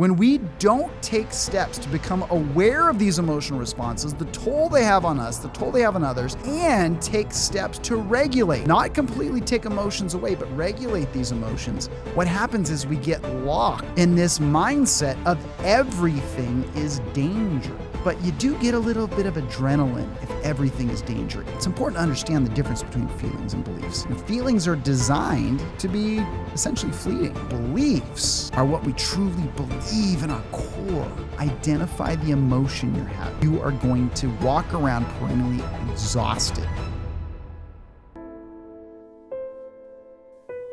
When we don't take steps to become aware of these emotional responses, the toll they have on us, the toll they have on others, and take steps to regulate, not completely take emotions away, but regulate these emotions, what happens is we get locked in this mindset of everything is danger. But you do get a little bit of adrenaline if everything is danger. It's important to understand the difference between feelings and beliefs. And feelings are designed to be essentially fleeting. Beliefs are what we truly believe in our core. Identify the emotion you're having. You are going to walk around perennially exhausted.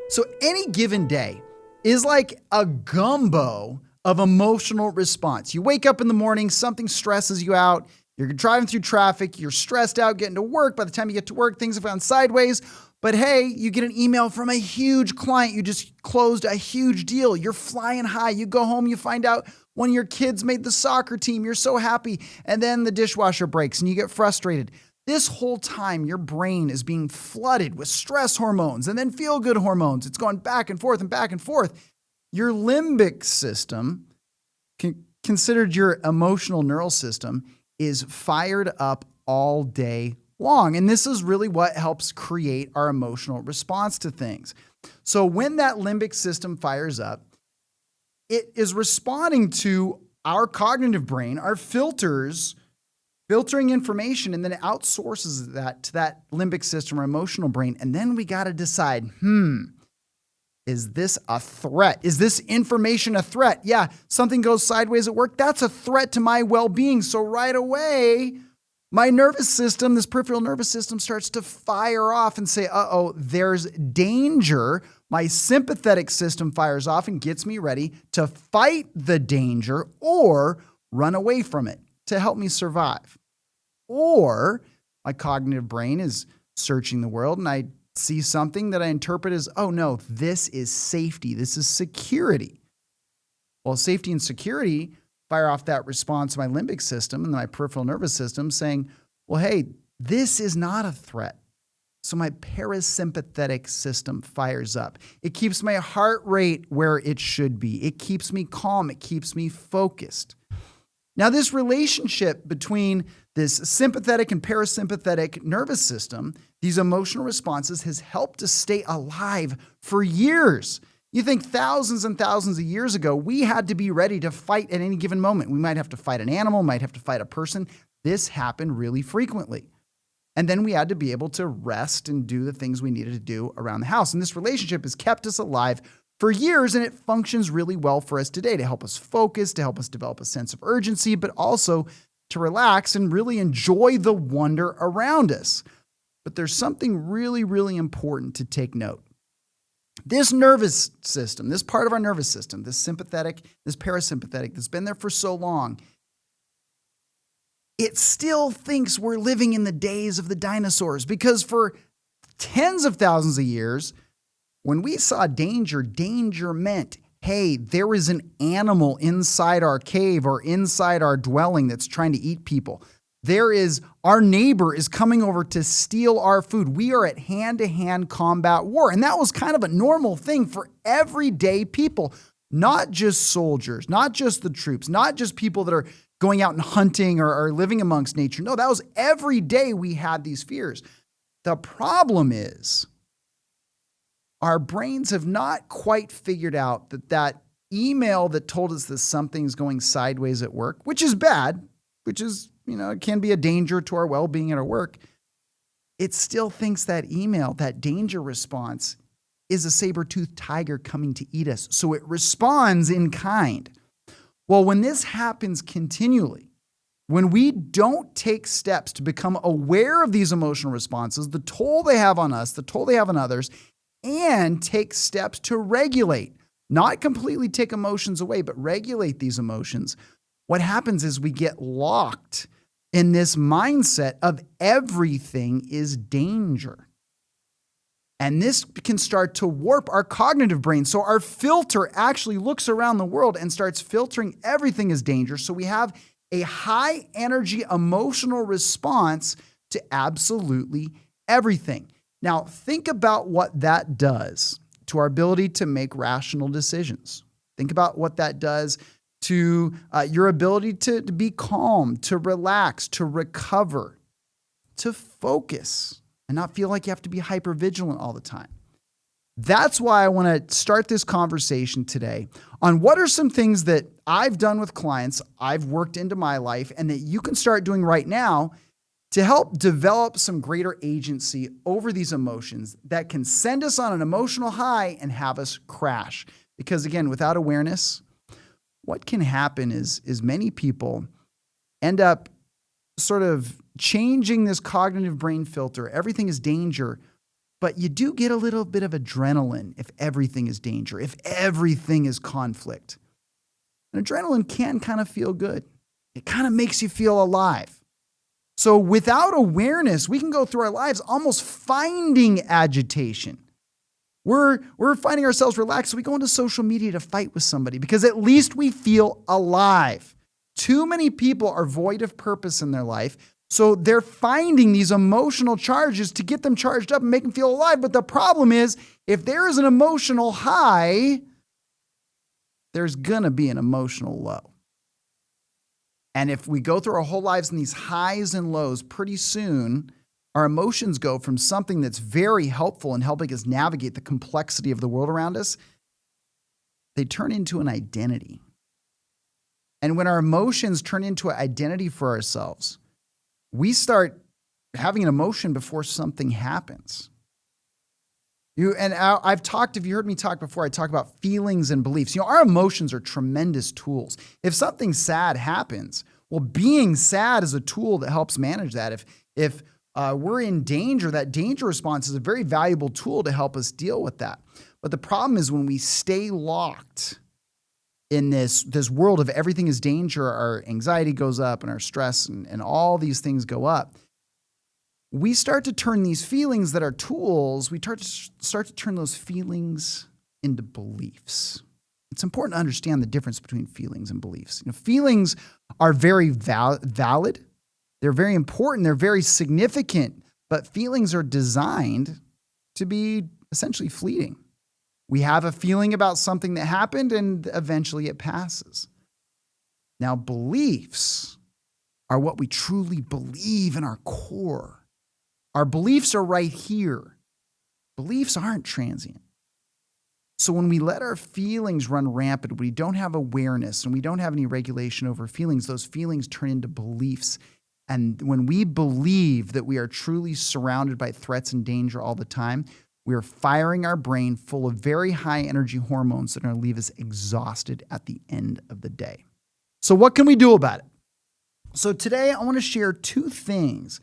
So any given day is like a gumbo of emotional response. You wake up in the morning, something stresses you out, you're driving through traffic, you're stressed out getting to work. By the time you get to work, things have gone sideways. But hey, you get an email from a huge client. You just closed a huge deal. You're flying high. You go home, you find out one of your kids made the soccer team. You're so happy. And then the dishwasher breaks and you get frustrated. This whole time, your brain is being flooded with stress hormones and then feel-good hormones. It's going back and forth and back and forth. Your limbic system, considered your emotional neural system, is fired up all day long. And this is really what helps create our emotional response to things. So when that limbic system fires up, it is responding to our cognitive brain, our filtering information, and then it outsources that to that limbic system or emotional brain. And then we got to decide, is this a threat? Is this information a threat? Yeah, something goes sideways at work. That's a threat to my well-being. So right away, my nervous system, this peripheral nervous system, starts to fire off and say, there's danger. My sympathetic system fires off and gets me ready to fight the danger or run away from it to help me survive. Or my cognitive brain is searching the world and I see something that I interpret as, oh no, this is safety. This is security. Well, safety and security fire off that response to my limbic system and my peripheral nervous system saying, well, hey, this is not a threat. So my parasympathetic system fires up. It keeps my heart rate where it should be. It keeps me calm. It keeps me focused. Now, this relationship between this sympathetic and parasympathetic nervous system, these emotional responses, has helped us stay alive for years. You think thousands and thousands of years ago, we had to be ready to fight at any given moment. We might have to fight an animal, might have to fight a person. This happened really frequently. And then we had to be able to rest and do the things we needed to do around the house. And this relationship has kept us alive for years, and it functions really well for us today to help us focus, to help us develop a sense of urgency, but also to relax and really enjoy the wonder around us. But there's something really, really important to take note. This nervous system, this part of our nervous system, this sympathetic, this parasympathetic, that's been there for so long, it still thinks we're living in the days of the dinosaurs, because for tens of thousands of years, when we saw danger, danger meant, hey, there is an animal inside our cave or inside our dwelling that's trying to eat people. Our neighbor is coming over to steal our food. We are at hand-to-hand combat war. And that was kind of a normal thing for everyday people, not just soldiers, not just the troops, not just people that are going out and hunting or living amongst nature. No, that was every day we had these fears. The problem is our brains have not quite figured out that email that told us that something's going sideways at work, which is bad, which is, it can be a danger to our well-being at our work. It still thinks that email, that danger response, is a saber-toothed tiger coming to eat us. So it responds in kind. Well, when this happens continually, when we don't take steps to become aware of these emotional responses, the toll they have on us, the toll they have on others, and take steps to regulate, not completely take emotions away, but regulate these emotions, what happens is we get locked in this mindset of everything is danger. And this can start to warp our cognitive brain. So our filter actually looks around the world and starts filtering everything as danger. So we have a high energy emotional response to absolutely everything. Now, think about what that does to our ability to make rational decisions. Think about what that does to your ability to be calm, to relax, to recover, to focus, and not feel like you have to be hypervigilant all the time. That's why I want to start this conversation today on what are some things that I've done with clients, I've worked into my life, and that you can start doing right now to help develop some greater agency over these emotions that can send us on an emotional high and have us crash. Because again, without awareness, what can happen is many people end up sort of changing this cognitive brain filter. Everything is danger, but you do get a little bit of adrenaline if everything is danger, if everything is conflict. And adrenaline can kind of feel good. It kind of makes you feel alive. So without awareness, we can go through our lives almost finding agitation. We're finding ourselves relaxed. So we go into social media to fight with somebody because at least we feel alive. Too many people are void of purpose in their life. So they're finding these emotional charges to get them charged up and make them feel alive. But the problem is, if there is an emotional high, there's going to be an emotional low. And if we go through our whole lives in these highs and lows, pretty soon our emotions go from something that's very helpful in helping us navigate the complexity of the world around us, they turn into an identity. And when our emotions turn into an identity for ourselves, we start having an emotion before something happens. I've talked, if you heard me talk before, I talk about feelings and beliefs. Our emotions are tremendous tools. If something sad happens, well, being sad is a tool that helps manage that. If we're in danger, that danger response is a very valuable tool to help us deal with that. But the problem is when we stay locked in this world of everything is danger, our anxiety goes up and our stress and all these things go up. We start to turn these feelings that are tools, we start to turn those feelings into beliefs. It's important to understand the difference between feelings and beliefs. Feelings are very valid. They're very important. They're very significant. But feelings are designed to be essentially fleeting. We have a feeling about something that happened and eventually it passes. Now, beliefs are what we truly believe in our core. Our beliefs are right here. Beliefs aren't transient. So when we let our feelings run rampant, we don't have awareness and we don't have any regulation over feelings, those feelings turn into beliefs. And when we believe that we are truly surrounded by threats and danger all the time, we are firing our brain full of very high energy hormones that are going to leave us exhausted at the end of the day. So what can we do about it? So today I want to share two things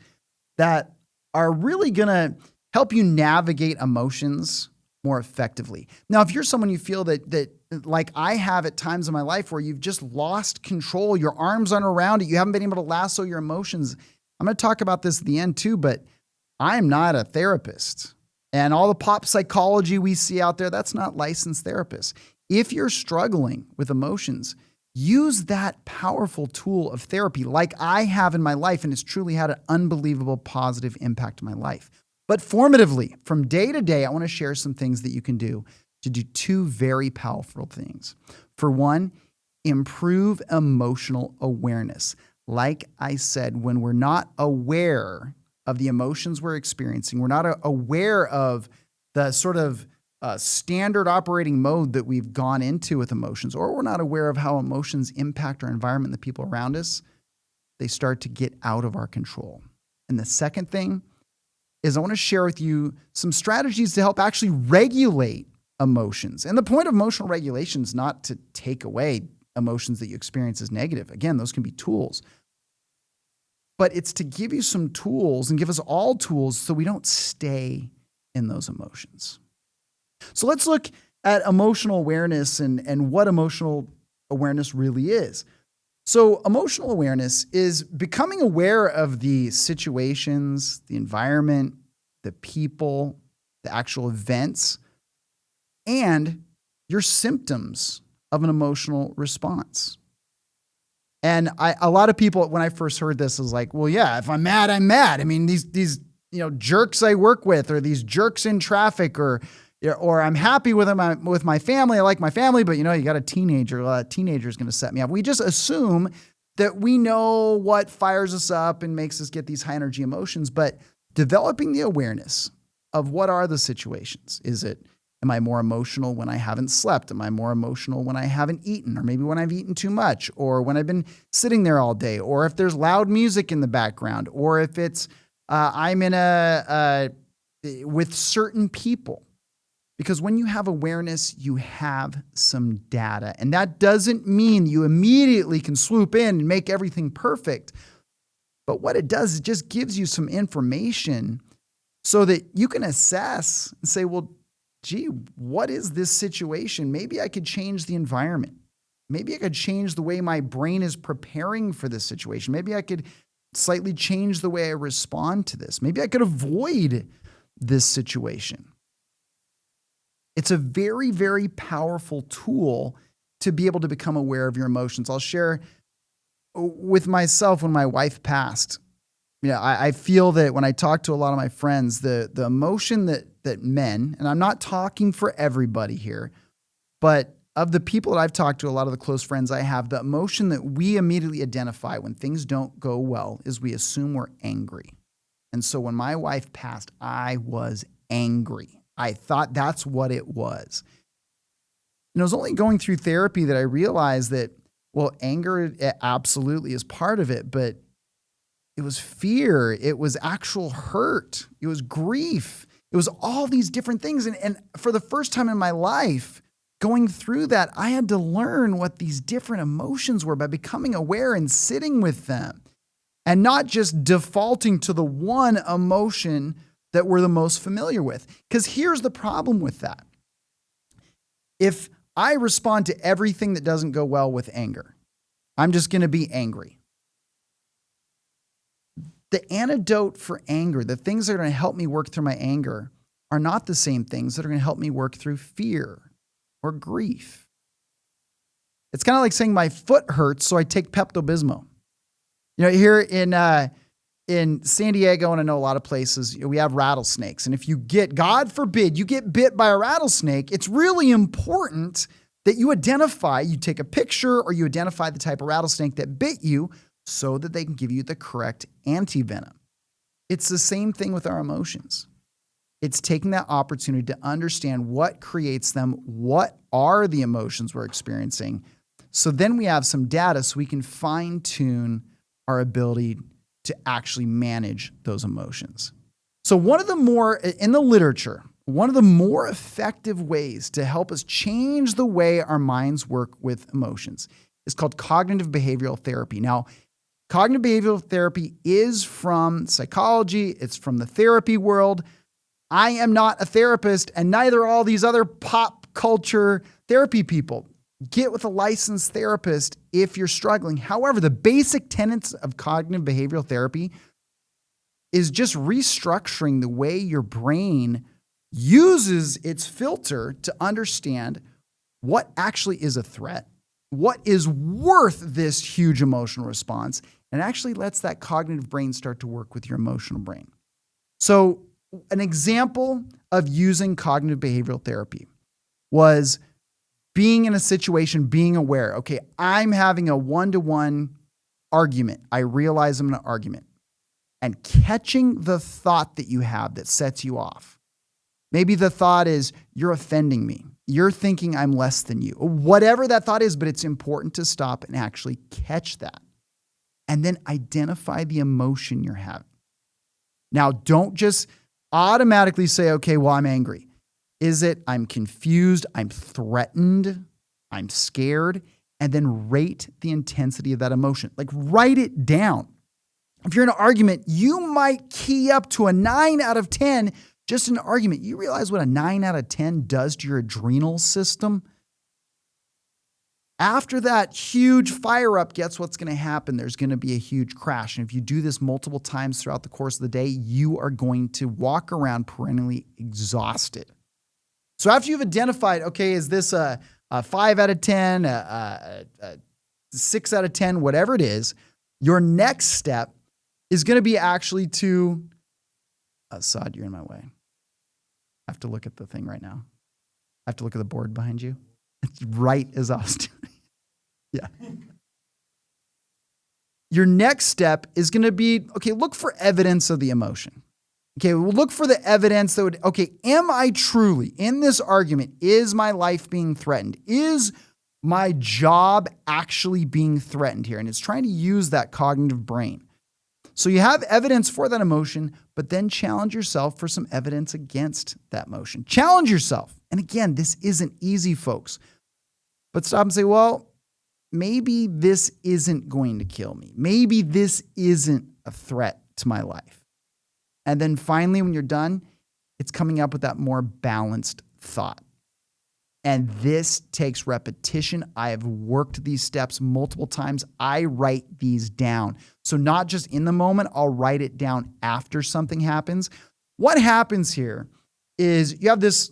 that are really going to help you navigate emotions more effectively. Now, if you're someone you feel that like I have at times in my life where you've just lost control, your arms aren't around it, you haven't been able to lasso your emotions. I'm going to talk about this at the end too, but I'm not a therapist. And all the pop psychology we see out there, that's not licensed therapists. If you're struggling with emotions, use that powerful tool of therapy like I have in my life, and it's truly had an unbelievable positive impact in my life. But formatively, from day to day, I want to share some things that you can do to do two very powerful things. For one, improve emotional awareness. Like I said, when we're not aware of the emotions we're experiencing, we're not aware of the sort of standard operating mode that we've gone into with emotions, or we're not aware of how emotions impact our environment and the people around us, they start to get out of our control. And the second thing is I want to share with you some strategies to help actually regulate emotions. And the point of emotional regulation is not to take away emotions that you experience as negative. Again, those can be tools. But it's to give you some tools and give us all tools so we don't stay in those emotions. So let's look at emotional awareness and what emotional awareness really is. So emotional awareness is becoming aware of the situations, the environment, the people, the actual events, and your symptoms of an emotional response. And a lot of people, when I first heard this, was like, well, yeah, if I'm mad, I'm mad. I mean, these jerks I work with, or these jerks in traffic, or or I'm happy with my family. I like my family, but you got a teenager. A teenager's going to set me up. We just assume that we know what fires us up and makes us get these high energy emotions, but developing the awareness of what are the situations. Am I more emotional when I haven't slept? Am I more emotional when I haven't eaten? Or maybe when I've eaten too much, or when I've been sitting there all day, or if there's loud music in the background, or if it's, I'm in with certain people. Because when you have awareness, you have some data. And that doesn't mean you immediately can swoop in and make everything perfect. But what it does, it just gives you some information so that you can assess and say, well, gee, what is this situation? Maybe I could change the environment. Maybe I could change the way my brain is preparing for this situation. Maybe I could slightly change the way I respond to this. Maybe I could avoid this situation. It's a very, very powerful tool to be able to become aware of your emotions. I'll share with myself when my wife passed. I feel that when I talk to a lot of my friends, the emotion that men, and I'm not talking for everybody here, but of the people that I've talked to, a lot of the close friends I have, the emotion that we immediately identify when things don't go well is we assume we're angry. And so when my wife passed, I was angry. I thought that's what it was. And it was only going through therapy that I realized that, well, anger absolutely is part of it, but it was fear. It was actual hurt. It was grief. It was all these different things. And for the first time in my life, going through that, I had to learn what these different emotions were by becoming aware and sitting with them and not just defaulting to the one emotion that we're the most familiar with. Because here's the problem with that. If I respond to everything that doesn't go well with anger, I'm just going to be angry. The antidote for anger, the things that are going to help me work through my anger, are not the same things that are going to help me work through fear or grief. It's kind of like saying my foot hurts, so I take Pepto-Bismol. Here in San Diego, and I know a lot of places, we have rattlesnakes. And if you God forbid, you get bit by a rattlesnake, it's really important that you take a picture or you identify the type of rattlesnake that bit you so that they can give you the correct antivenom. It's the same thing with our emotions. It's taking that opportunity to understand what creates them, what are the emotions we're experiencing. So then we have some data so we can fine-tune our ability to actually manage those emotions. So one of the more effective ways to help us change the way our minds work with emotions is called cognitive behavioral therapy. Now, cognitive behavioral therapy is from psychology. It's from the therapy world. I am not a therapist, and neither are all these other pop culture therapy people. Get with a licensed therapist if you're struggling. However, the basic tenets of cognitive behavioral therapy is just restructuring the way your brain uses its filter to understand what actually is a threat, what is worth this huge emotional response, and actually lets that cognitive brain start to work with your emotional brain. So an example of using cognitive behavioral therapy was being in a situation, being aware, okay, I'm having a one-to-one argument. I realize I'm in an argument. And catching the thought that you have that sets you off. Maybe the thought is, you're offending me. You're thinking I'm less than you. Whatever that thought is, but it's important to stop and actually catch that. And then identify the emotion you're having. Now, don't just automatically say, okay, well, I'm angry. Is it I'm confused, I'm threatened, I'm scared, and then rate the intensity of that emotion. Like write it down. If you're in an argument, you might key up to a 9 out of 10 just in an argument. You realize what a 9 out of 10 does to your adrenal system? After that huge fire up, guess what's going to happen? There's going to be a huge crash. And if you do this multiple times throughout the course of the day, you are going to walk around perennially exhausted. So after you've identified, okay, is this a 5 out of 10, a 6 out of 10, whatever it is, your next step is going to be actually to, Assad, you're in my way. I have to look at the thing right now. I have to look at the board behind you. It's right as I was doing. Yeah. Your next step is going to be, okay, look for evidence of the emotion. Okay, we'll look for the evidence that would, okay, am I truly in this argument? Is my life being threatened? Is my job actually being threatened here? And it's trying to use that cognitive brain. So you have evidence for that emotion, but then challenge yourself for some evidence against that emotion. Challenge yourself. And again, this isn't easy, folks. But stop and say, well, maybe this isn't going to kill me. Maybe this isn't a threat to my life. And then finally, when you're done, it's coming up with that more balanced thought. And this takes repetition. I have worked these steps multiple times. I write these down. So not just in the moment, I'll write it down after something happens. What happens here is you have this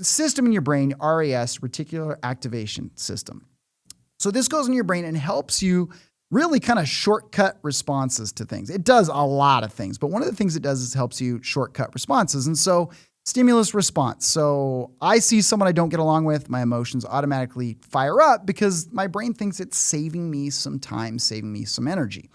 system in your brain, RAS, reticular activation system. So this goes in your brain and helps you really kind of shortcut responses to things. It does a lot of things, but one of the things it does is helps you shortcut responses. And so stimulus response. So I see someone I don't get along with, my emotions automatically fire up because my brain thinks it's saving me some time, saving me some energy.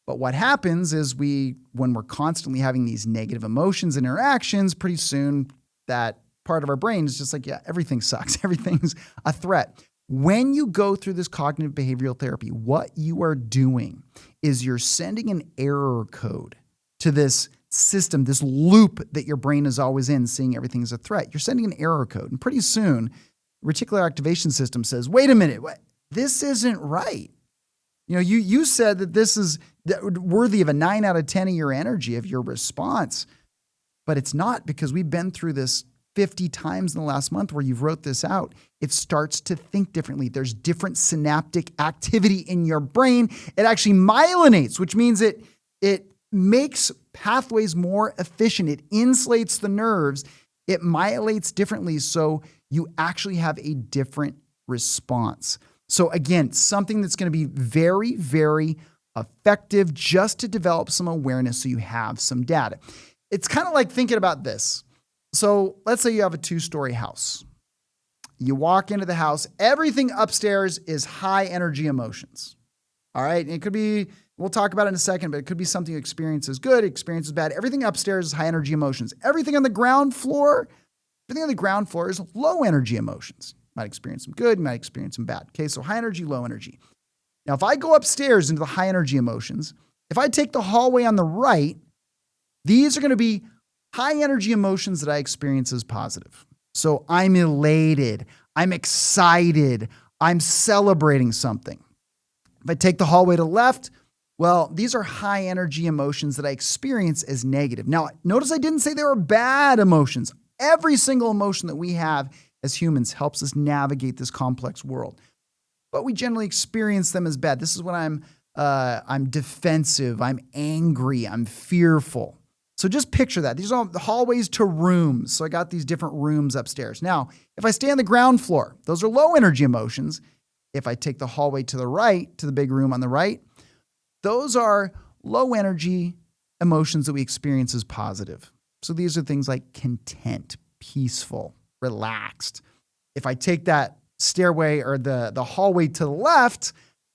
But what happens is when we're constantly having these negative emotions and interactions, pretty soon that part of our brain is just like, yeah, everything sucks. Everything's a threat. When you go through this cognitive behavioral therapy, what you are doing is you're sending an error code to this system, this loop that your brain is always in, seeing everything as a threat. You're sending an error code. And pretty soon, the reticular activation system says, wait a minute, this isn't right. You said that this is worthy of a 9 out of 10 of your energy, of your response. But it's not, because we've been through this 50 times in the last month where you've wrote this out. It starts to think differently. There's different synaptic activity in your brain. It actually myelinates, which means it makes pathways more efficient. It insulates the nerves. It myelates differently. So you actually have a different response. So again, something that's going to be very, very effective just to develop some awareness so you have some data. It's kind of like thinking about this. So let's say you have a 2-story house. You walk into the house, everything upstairs is high energy emotions. All right. And it could be, we'll talk about it in a second, but it could be something you experience as good, experience as bad. Everything upstairs is high energy emotions. Everything on the ground floor is low energy emotions. You might experience some good, you might experience some bad. Okay. So high energy, low energy. Now, if I go upstairs into the high energy emotions, if I take the hallway on the right, these are going to be high energy emotions that I experience as positive. So I'm elated, I'm excited, I'm celebrating something. If I take the hallway to the left, well, these are high energy emotions that I experience as negative. Now, notice I didn't say they were bad emotions. Every single emotion that we have as humans helps us navigate this complex world. But we generally experience them as bad. This is when I'm defensive, I'm angry, I'm fearful. So just picture that. These are all the hallways to rooms. So I got these different rooms upstairs. Now, if I stay on the ground floor, those are low energy emotions. If I take the hallway to the right, to the big room on the right, those are low energy emotions that we experience as positive. So these are things like content, peaceful, relaxed. If I take that stairway or the hallway to the left,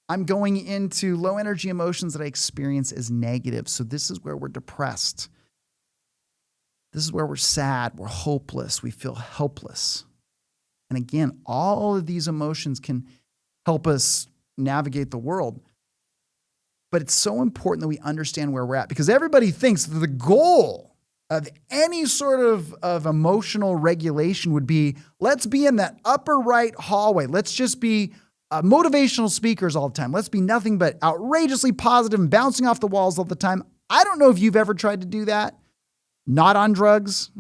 I'm going into low energy emotions that I experience as negative. So this is where we're depressed. This is where we're sad, we're hopeless, we feel helpless. And again, all of these emotions can help us navigate the world. But it's so important that we understand where we're at, because everybody thinks that the goal of any sort of emotional regulation would be, let's be in that upper right hallway. Let's just be motivational speakers all the time. Let's be nothing but outrageously positive and bouncing off the walls all the time. I don't know if you've ever tried to do that. Not on drugs.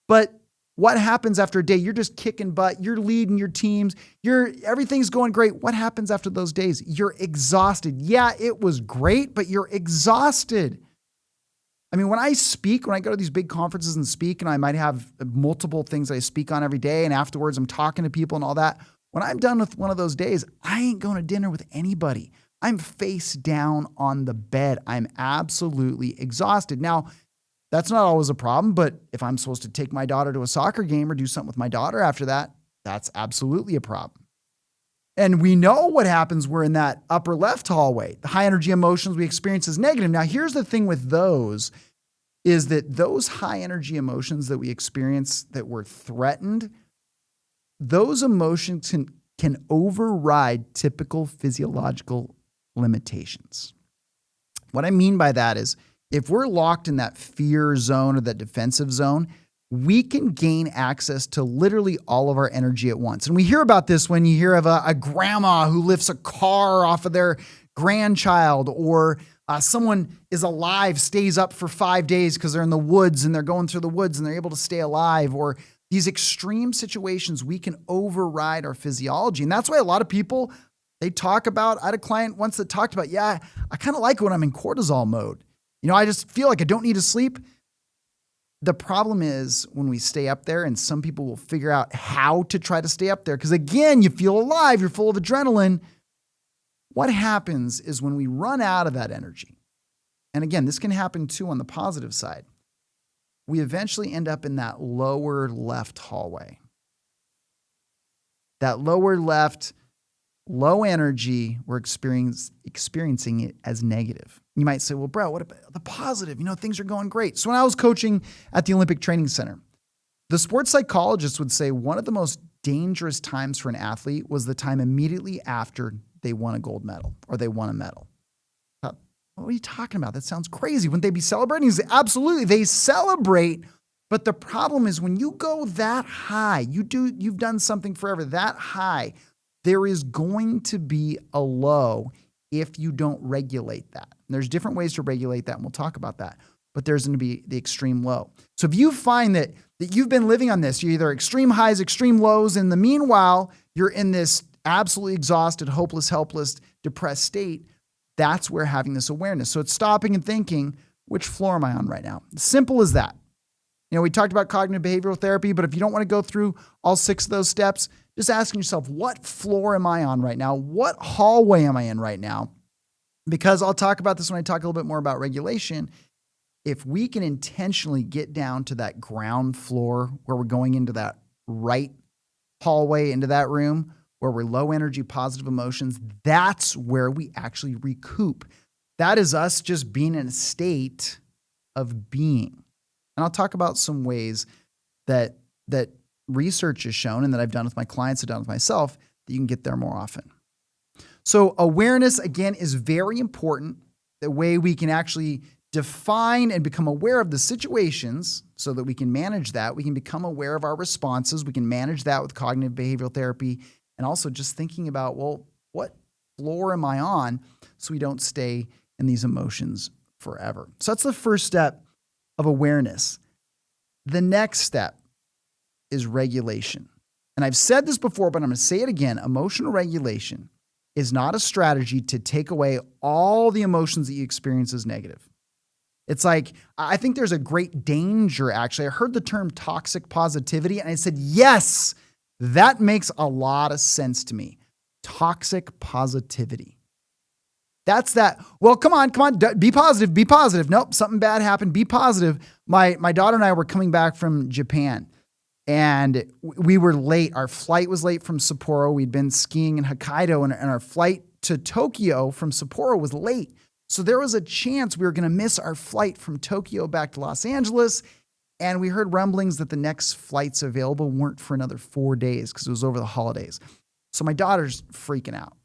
But what happens after a day? You're just kicking butt. You're leading your teams. Everything's going great. What happens after those days? You're exhausted. Yeah, it was great, but you're exhausted. I mean, when I go to these big conferences and speak, and I might have multiple things I speak on every day, and afterwards I'm talking to people and all that. When I'm done with one of those days, I ain't going to dinner with anybody. I'm face down on the bed. I'm absolutely exhausted. Now, That's not always a problem, but if I'm supposed to take my daughter to a soccer game or do something with my daughter after that, that's absolutely a problem. And we know what happens. We're in that upper left hallway. The high energy emotions we experience as negative. Now, here's the thing with those is that those high energy emotions that we experience that we're threatened, those emotions can override typical physiological limitations. What I mean by that is if we're locked in that fear zone or that defensive zone, we can gain access to literally all of our energy at once. And we hear about this when you hear of a grandma who lifts a car off of their grandchild, or someone is alive, stays up for 5 days because they're in the woods and they're going through the woods and they're able to stay alive, or these extreme situations, we can override our physiology. And that's why a lot of people, they talk about, I had a client once that talked about, I kind of like it when I'm in cortisol mode. I just feel like I don't need to sleep. The problem is when we stay up there, and some people will figure out how to try to stay up there because, again, you feel alive, you're full of adrenaline. What happens is when we run out of that energy, and again, this can happen too on the positive side, we eventually end up in that lower left hallway. That lower left, low energy, we're experiencing it as negative. You might say, well, bro, what about the positive? Things are going great. So when I was coaching at the Olympic Training Center, the sports psychologist would say one of the most dangerous times for an athlete was the time immediately after they won a gold medal or they won a medal. What are you talking about? That sounds crazy. Wouldn't they be celebrating? He said, absolutely, they celebrate. But the problem is when you go that high, you've done something forever that high, there is going to be a low if you don't regulate that. And there's different ways to regulate that, and we'll talk about that. But there's going to be the extreme low. So if you find that you've been living on this, you're either extreme highs, extreme lows, and the meanwhile, you're in this absolutely exhausted, hopeless, helpless, depressed state, that's where having this awareness. So it's stopping and thinking, which floor am I on right now? Simple as that. We talked about cognitive behavioral therapy, but if you don't want to go through all 6 of those steps, just asking yourself, what floor am I on right now? What hallway am I in right now? Because I'll talk about this when I talk a little bit more about regulation. If we can intentionally get down to that ground floor where we're going into that right hallway, into that room where we're low energy, positive emotions, that's where we actually recoup. That is us just being in a state of being. And I'll talk about some ways that research has shown and that I've done with my clients, I've done with myself, that you can get there more often. So awareness, again, is very important. The way we can actually define and become aware of the situations so that we can manage that. We can become aware of our responses. We can manage that with cognitive behavioral therapy, and also just thinking about, well, what floor am I on so we don't stay in these emotions forever. So that's the first step of awareness. The next step is regulation. And I've said this before, but I'm going to say it again. Emotional regulation is not a strategy to take away all the emotions that you experience as negative. It's like, I think there's a great danger, actually. I heard the term toxic positivity, and I said, yes, that makes a lot of sense to me. Toxic positivity. That's that. Well, come on, be positive, be positive. Nope, something bad happened, be positive. My daughter and I were coming back from Japan, and we were late. Our flight was late from Sapporo. We'd been skiing in Hokkaido, and our flight to Tokyo from Sapporo was late. So there was a chance we were going to miss our flight from Tokyo back to Los Angeles. And we heard rumblings that the next flights available weren't for another 4 days because it was over the holidays. So my daughter's freaking out.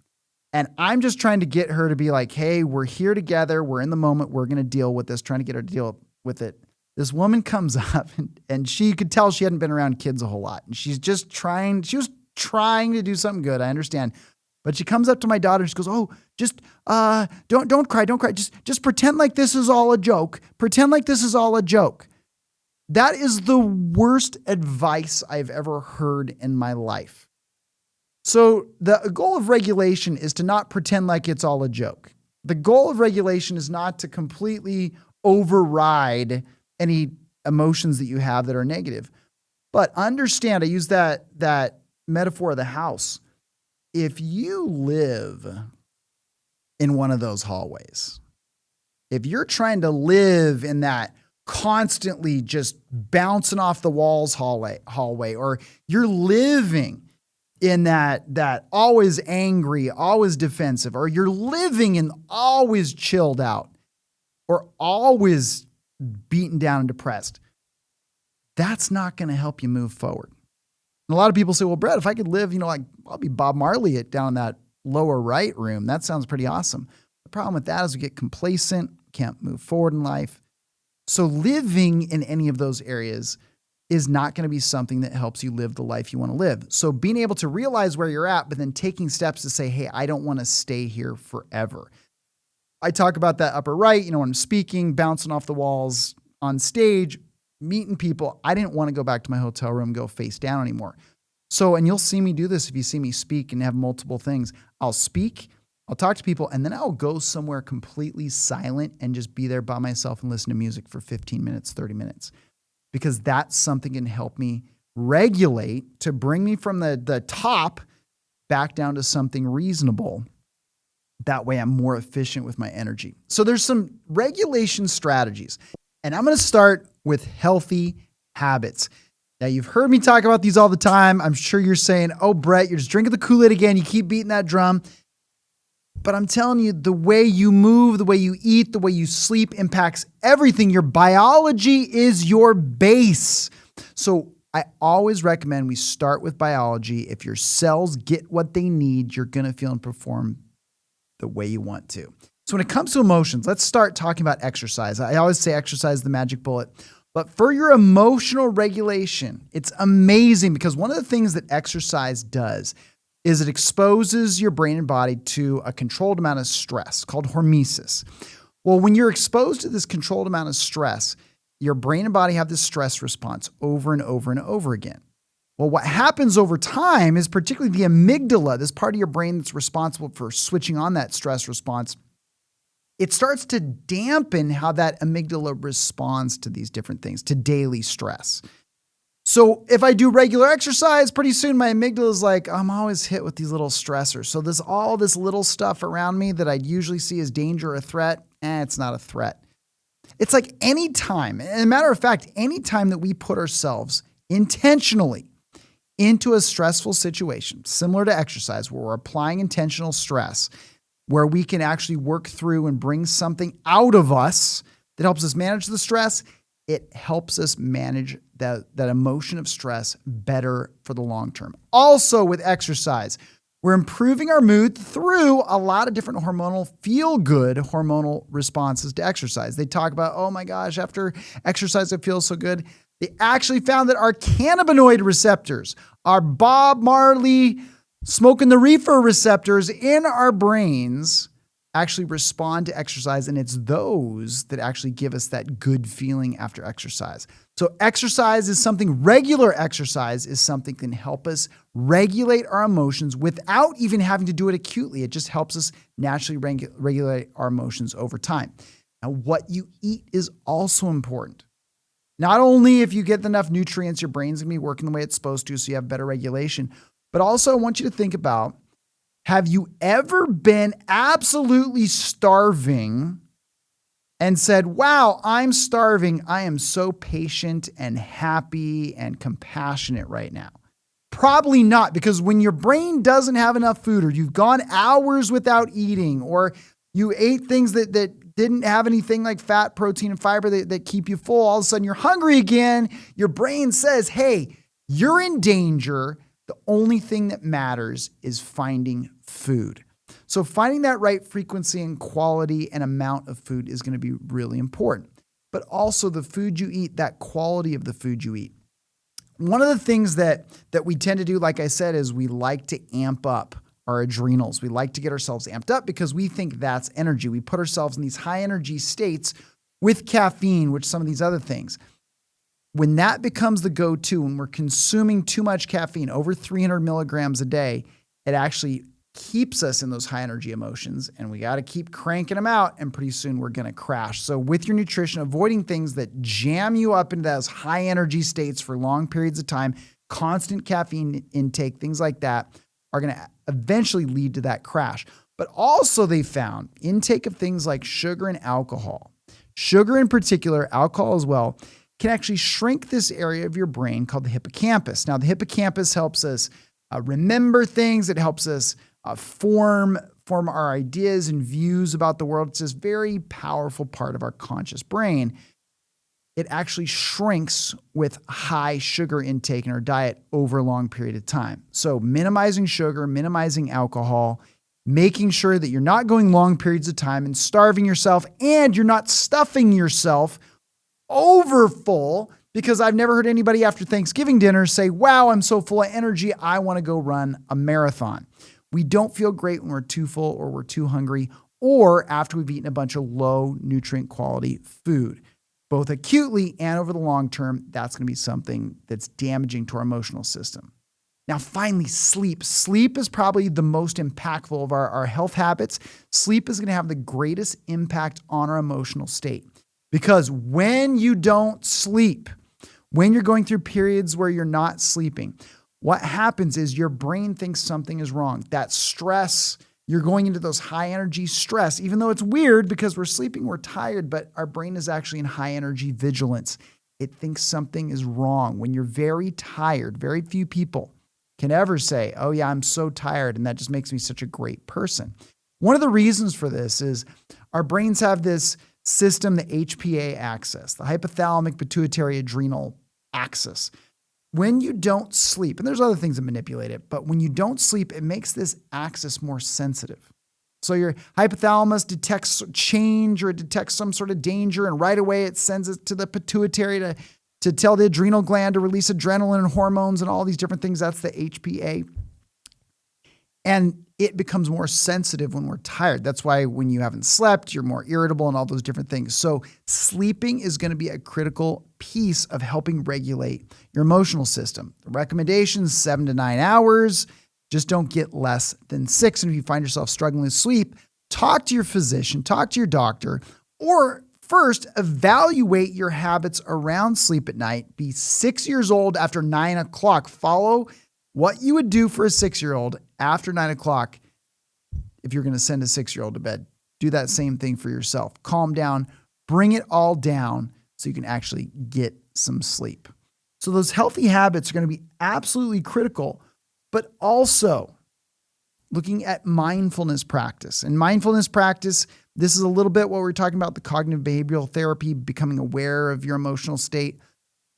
And I'm just trying to get her to be like, hey, we're here together. We're in the moment. We're going to deal with this, trying to get her to deal with it. This woman comes up and she could tell she hadn't been around kids a whole lot. And she was trying to do something good. I understand. But she comes up to my daughter and she goes, oh, just don't cry. Just pretend like this is all a joke. Pretend like this is all a joke. That is the worst advice I've ever heard in my life. So the goal of regulation is to not pretend like it's all a joke. The goal of regulation is not to completely override any emotions that you have that are negative. But understand, I use that metaphor of the house. If you live in one of those hallways, if you're trying to live in that constantly just bouncing off the walls hallway, or you're living in that always angry, always defensive, or you're living in always chilled out, or always beaten down and depressed, that's not going to help you move forward. And a lot of people say, well, Brett, if I could live, like I'll be Bob Marley down in that lower right room. That sounds pretty awesome. The problem with that is we get complacent, can't move forward in life. So living in any of those areas is not going to be something that helps you live the life you want to live. So being able to realize where you're at, but then taking steps to say, hey, I don't want to stay here forever. I talk about that upper right, when I'm speaking, bouncing off the walls on stage, meeting people. I didn't want to go back to my hotel room, go face down anymore. So, and you'll see me do this if you see me speak and have multiple things. I'll speak, I'll talk to people, and then I'll go somewhere completely silent and just be there by myself and listen to music for 15 minutes, 30 minutes. Because that's something that can help me regulate to bring me from the top back down to something reasonable. That way I'm more efficient with my energy. So there's some regulation strategies, and I'm going to start with healthy habits. Now, you've heard me talk about these all the time. I'm sure you're saying, oh, Brett, you're just drinking the Kool-Aid again. You keep beating that drum. But I'm telling you, the way you move, the way you eat, the way you sleep impacts everything. Your biology is your base. So I always recommend we start with biology. If your cells get what they need, you're going to feel and perform the way you want to. So when it comes to emotions, let's start talking about exercise. I always say exercise is the magic bullet. But for your emotional regulation, it's amazing because one of the things that exercise does is it exposes your brain and body to a controlled amount of stress called hormesis. Well, when you're exposed to this controlled amount of stress, your brain and body have this stress response over and over and over again. Well, what happens over time is particularly the amygdala, this part of your brain that's responsible for switching on that stress response, it starts to dampen how that amygdala responds to these different things, to daily stress. So if I do regular exercise, pretty soon my amygdala is like, I'm always hit with these little stressors. So there's all this little stuff around me that I'd usually see as danger or a threat. It's not a threat. It's like any time, and a matter of fact, any time that we put ourselves intentionally into a stressful situation, similar to exercise, where we're applying intentional stress, where we can actually work through and bring something out of us that helps us manage the stress, it helps us manage that emotion of stress better for the long term. Also with exercise, we're improving our mood through a lot of different feel-good hormonal responses to exercise. They talk about, oh my gosh, after exercise, it feels so good. They actually found that our cannabinoid receptors, our Bob Marley smoking the reefer receptors in our brains actually respond to exercise, and it's those that actually give us that good feeling after exercise. So regular exercise is something that can help us regulate our emotions without even having to do it acutely. It just helps us naturally regulate our emotions over time. Now, what you eat is also important. Not only if you get enough nutrients, your brain's gonna be working the way it's supposed to, so you have better regulation, but also I want you to think about, have you ever been absolutely starving and said, wow, I'm starving. I am so patient and happy and compassionate right now? Probably not, because when your brain doesn't have enough food, or you've gone hours without eating, or you ate things that didn't have anything like fat, protein, and fiber that keep you full, all of a sudden you're hungry again. Your brain says, hey, you're in danger. The only thing that matters is finding food. So finding that right frequency and quality and amount of food is going to be really important. But also the food you eat, that quality of the food you eat. One of the things that we tend to do, like I said, is we like to amp up our adrenals. We like to get ourselves amped up because we think that's energy. We put ourselves in these high energy states with caffeine, which some of these other things. When that becomes the go-to, when we're consuming too much caffeine, over 300 milligrams a day, it actually keeps us in those high energy emotions, and we got to keep cranking them out, and pretty soon we're going to crash. So with your nutrition, avoiding things that jam you up into those high energy states for long periods of time, constant caffeine intake, things like that are going to eventually lead to that crash. But also they found intake of things like sugar and alcohol. sugar in particular, alcohol as well, can actually shrink this area of your brain called the hippocampus. Now, the hippocampus helps us remember things. It helps us form our ideas and views about the world. It's this very powerful part of our conscious brain. It actually shrinks with high sugar intake in our diet over a long period of time. So minimizing sugar, minimizing alcohol, making sure that you're not going long periods of time and starving yourself, and you're not stuffing yourself over full, because I've never heard anybody after Thanksgiving dinner say, wow, I'm so full of energy, I want to go run a marathon. We don't feel great when we're too full or we're too hungry, or after we've eaten a bunch of low nutrient quality food. Both acutely and over the long term, that's going to be something that's damaging to our emotional system. Now, finally, sleep. Sleep is probably the most impactful of our health habits. Sleep is going to have the greatest impact on our emotional state. Because when you don't sleep, when you're going through periods where you're not sleeping, what happens is your brain thinks something is wrong. That stress, you're going into those high energy stress, even though it's weird because we're sleeping, we're tired, but our brain is actually in high energy vigilance. It thinks something is wrong. When you're very tired, very few people can ever say, oh yeah, I'm so tired, and that just makes me such a great person. One of the reasons for this is our brains have this system, the HPA axis, the hypothalamic pituitary adrenal axis. When you don't sleep, and there's other things that manipulate it, but when you don't sleep, it makes this axis more sensitive. So your hypothalamus detects change, or it detects some sort of danger, and right away it sends it to the pituitary to tell the adrenal gland to release adrenaline and hormones and all these different things. That's the HPA. And it becomes more sensitive when we're tired. That's why when you haven't slept, you're more irritable and all those different things. So sleeping is going to be a critical piece of helping regulate your emotional system. The recommendations, 7 to 9 hours. Just don't get less than 6. And if you find yourself struggling with sleep, talk to your physician, talk to your doctor, or first evaluate your habits around sleep at night. Be 6 years old after 9 o'clock. Follow what you would do for a 6-year-old after 9 o'clock. If you're going to send a 6-year-old to bed, do that same thing for yourself. Calm down, bring it all down so you can actually get some sleep. So those healthy habits are going to be absolutely critical, but also looking at mindfulness practice. And mindfulness practice, this is a little bit what we're talking about, the cognitive behavioral therapy, becoming aware of your emotional state.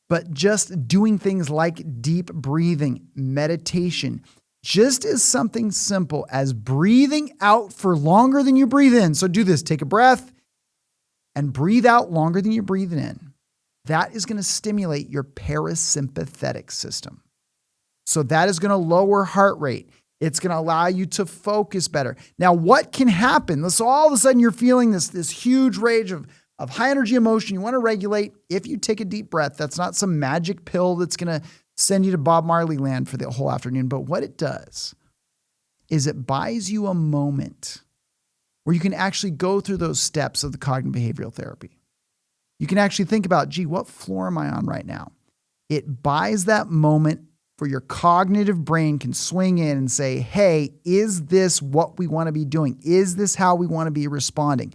But just doing things like deep breathing, meditation, just as something simple as breathing out for longer than you breathe in. So do this, take a breath and breathe out longer than you're breathing in. That is going to stimulate your parasympathetic system. So that is going to lower heart rate. It's going to allow you to focus better. Now, what can happen? So all of a sudden you're feeling this huge rage of high energy emotion you want to regulate. If you take a deep breath, that's not some magic pill that's going to send you to Bob Marley land for the whole afternoon. But what it does is it buys you a moment where you can actually go through those steps of the cognitive behavioral therapy. You can actually think about, gee, what floor am I on right now? It buys that moment where your cognitive brain can swing in and say, hey, is this what we want to be doing? Is this how we want to be responding?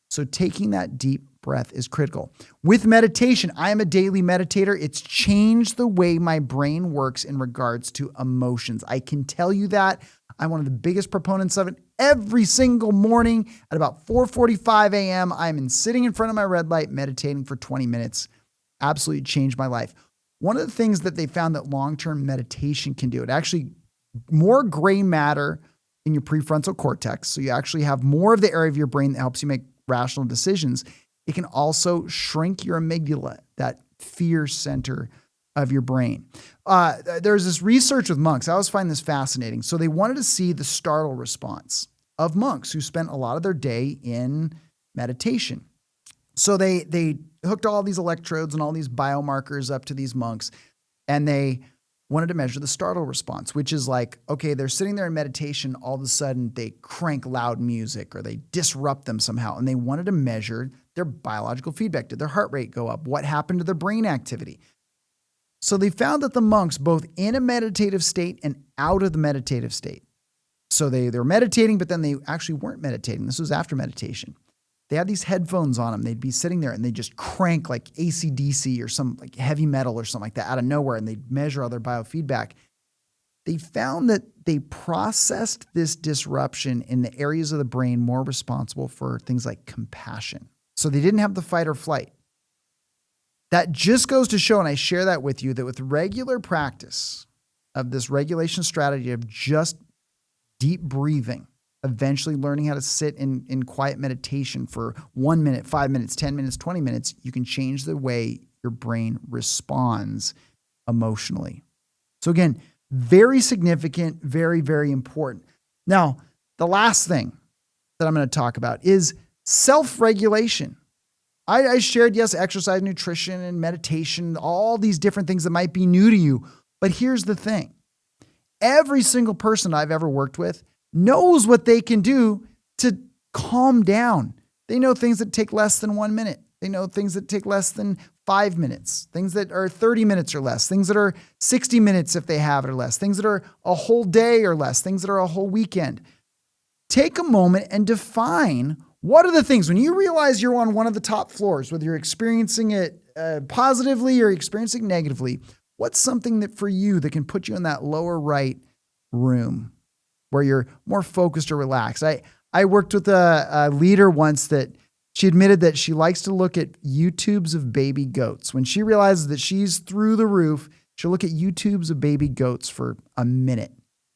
So taking that deep breath is critical. With meditation, I am a daily meditator. It's changed the way my brain works in regards to emotions. I can tell you that. I'm one of the biggest proponents of it. Every single morning at about 4:45 a.m., I'm sitting in front of my red light meditating for 20 minutes. Absolutely changed my life. One of the things that they found that long-term meditation can do, it actually more gray matter in your prefrontal cortex. So you actually have more of the area of your brain that helps you make rational decisions. It can also shrink your amygdala, that fear center of your brain. There's this research with monks. I always find this fascinating. So they wanted to see the startle response of monks who spent a lot of their day in meditation. So they hooked all these electrodes and all these biomarkers up to these monks, and they wanted to measure the startle response, which is like, okay, they're sitting there in meditation, all of a sudden they crank loud music or they disrupt them somehow, and they wanted to measure their biological feedback. Did their heart rate go up? What happened to their brain activity? So they found that the monks, both in a meditative state and out of the meditative state, so they're meditating, but then they actually weren't meditating. This was after meditation. they had these headphones on them. They'd be sitting there and they'd just crank like AC/DC or some like heavy metal or something like that out of nowhere, and they'd measure all their biofeedback. They found that they processed this disruption in the areas of the brain more responsible for things like compassion. So they didn't have the fight or flight. That just goes to show, and I share that with you, that with regular practice of this regulation strategy of just deep breathing, eventually learning how to sit in quiet meditation for 1 minute, 5 minutes, 10 minutes, 20 minutes, you can change the way your brain responds emotionally. So again, very significant, very, very important. Now, the last thing that I'm going to talk about is self-regulation. I shared, yes, exercise, nutrition, and meditation, all these different things that might be new to you. But here's the thing. Every single person I've ever worked with knows what they can do to calm down. They know things that take less than 1 minute. They know things that take less than 5 minutes, things that are 30 minutes or less, things that are 60 minutes if they have it or less, things that are a whole day or less, things that are a whole weekend. Take a moment and define what are the things, when you realize you're on one of the top floors, whether you're experiencing it positively or experiencing negatively, what's something that for you that can put you in that lower right room where you're more focused or relaxed? I worked with a leader once that she admitted that she likes to look at YouTubes of baby goats. When she realizes that she's through the roof, she'll look at YouTubes of baby goats for a minute.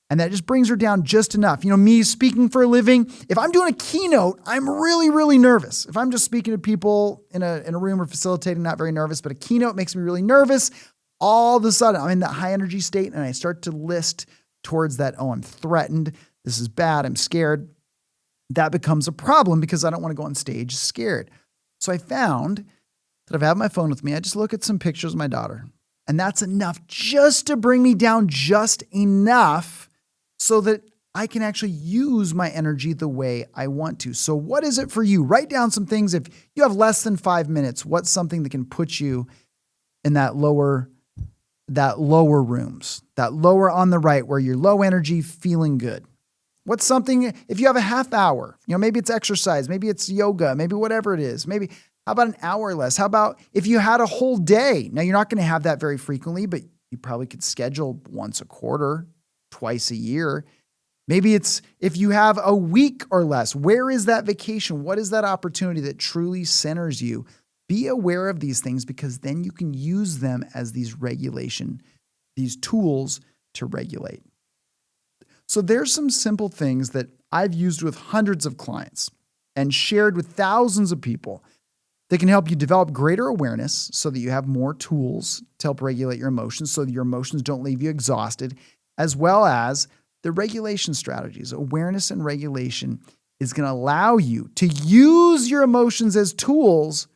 And that just brings her down just enough. You know, me speaking for a living, if I'm doing a keynote, I'm really, really nervous. If I'm just speaking to people in a room or facilitating, not very nervous, but a keynote makes me really nervous. All of a sudden, I'm in that high energy state and I start to list towards that, oh, I'm threatened. This is bad. I'm scared. That becomes a problem because I don't want to go on stage scared. So I found that if I have my phone with me, I just look at some pictures of my daughter. And that's enough just to bring me down just enough so that I can actually use my energy the way I want to. So what is it for you? Write down some things. If you have less than 5 minutes, what's something that can put you in that lower rooms, that lower on the right where you're low energy, feeling good? What's something, if you have a half hour, maybe it's exercise, maybe it's yoga, maybe whatever it is, maybe how about an hour less? How about if you had a whole day? Now you're not going to have that very frequently, but you probably could schedule once a quarter, twice a year. Maybe it's if you have a week or less. Where is that vacation? What is that opportunity that truly centers you? Be aware of these things because then you can use them as these tools to regulate. So there's some simple things that I've used with hundreds of clients and shared with thousands of people that can help you develop greater awareness so that you have more tools to help regulate your emotions so that your emotions don't leave you exhausted, as well as the regulation strategies. Awareness and regulation is going to allow you to use your emotions as tools,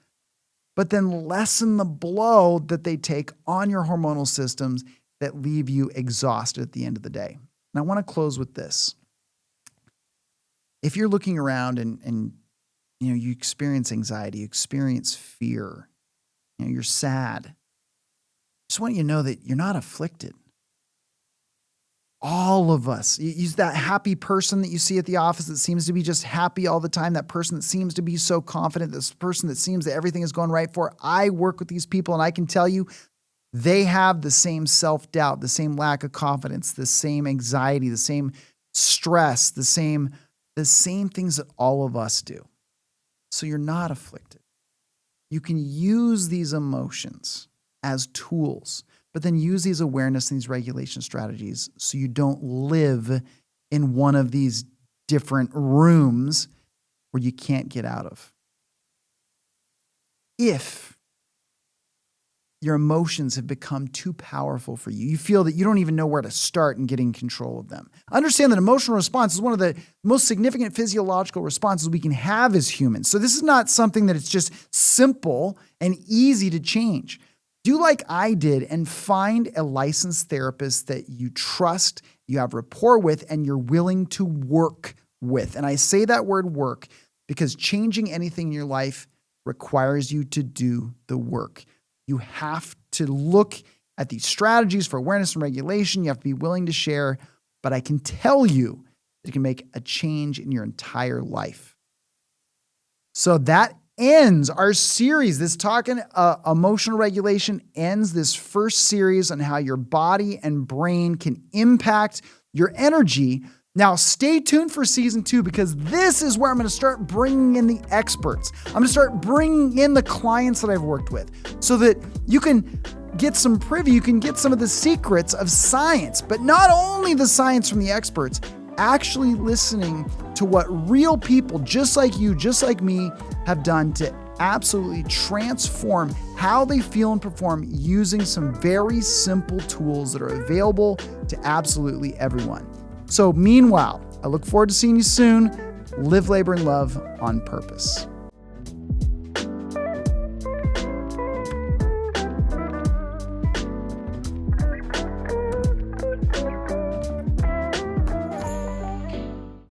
but then lessen the blow that they take on your hormonal systems that leave you exhausted at the end of the day. And I want to close with this. If you're looking around and you experience anxiety, you experience fear, you're sad, I just want you to know that you're not afflicted. All of us, use that happy person that you see at the office that seems to be just happy all the time, that person that seems to be so confident, this person that seems that everything is going right for. I work with these people and I can tell you they have the same self-doubt, the same lack of confidence, the same anxiety, the same stress, the same things that all of us do. So you're not afflicted. You can use these emotions as tools, but then use these awareness and these regulation strategies so you don't live in one of these different rooms where you can't get out of. If your emotions have become too powerful for you, you feel that you don't even know where to start in getting control of them. Understand that emotional response is one of the most significant physiological responses we can have as humans. So this is not something that it's just simple and easy to change. Do like I did and find a licensed therapist that you trust, you have rapport with, and you're willing to work with. And I say that word work because changing anything in your life requires you to do the work. You have to look at these strategies for awareness and regulation. You have to be willing to share, but I can tell you that it can make a change in your entire life. So that ends our series. This talking emotional regulation ends this first series on how your body and brain can impact your energy. Now, stay tuned for season 2, because this is where I'm going to start bringing in the experts. I'm going to start bringing in the clients that I've worked with so that you can get some privy, you can get some of the secrets of science, but not only the science from the experts, actually listening to what real people just like you, just like me, have done to absolutely transform how they feel and perform using some very simple tools that are available to absolutely everyone. So meanwhile, I look forward to seeing you soon. Live, labor, and love on purpose.